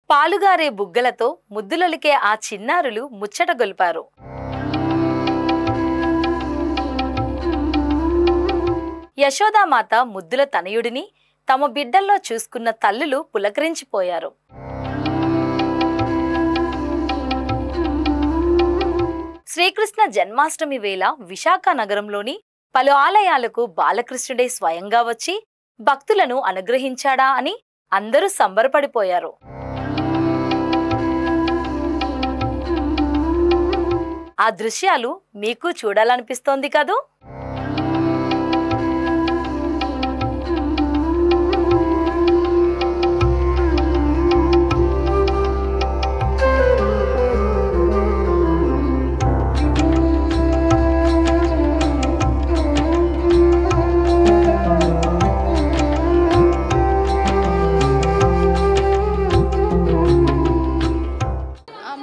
పాలుగారే బుగ్గలతో ముద్దులొలికే ఆ చిన్నారులు ముచ్చట గొలిపారు. యశోదామాత ముద్దుల తనయుడిని తమ బిడ్డల్లో చూసుకున్న తల్లులు పులకరించిపోయారు. శ్రీకృష్ణ జన్మాష్టమి వేళ విశాఖ నగరంలోని పలు ఆలయాలకు బాలకృష్ణుడే స్వయంగా వచ్చి భక్తులను అనుగ్రహించాడా అని అందరూ సంబరపడిపోయారు. ఆ దృశ్యాలు మీకు చూడాలనిపిస్తోంది కదూ?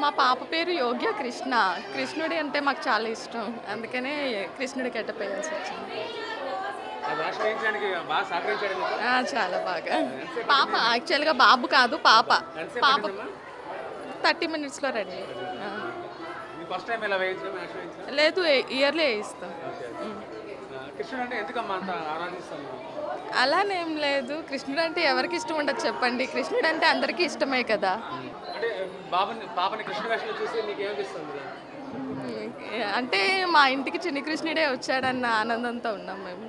మా పాప పేరు యోగ్య కృష్ణ. కృష్ణుడి అంటే మాకు చాలా ఇష్టం, అందుకనే కృష్ణుడి గెటప్ వేయాల్సి వచ్చింది. చాలా బాగా. పాప యాక్చువల్గా బాబు కాదు, పాప 30 minutesలో రెడీ. లేదు, ఇయర్లీ వేయిస్తాం. అలానేం లేదు, కృష్ణుడు అంటే ఎవరికి ఇష్టం ఉండదు చెప్పండి? కృష్ణుడు అంటే అందరికీ ఇష్టమే కదా. అంటే మా ఇంటికి చిన్ని కృష్ణుడే వచ్చాడన్న ఆనందంతో ఉన్నాం మేము.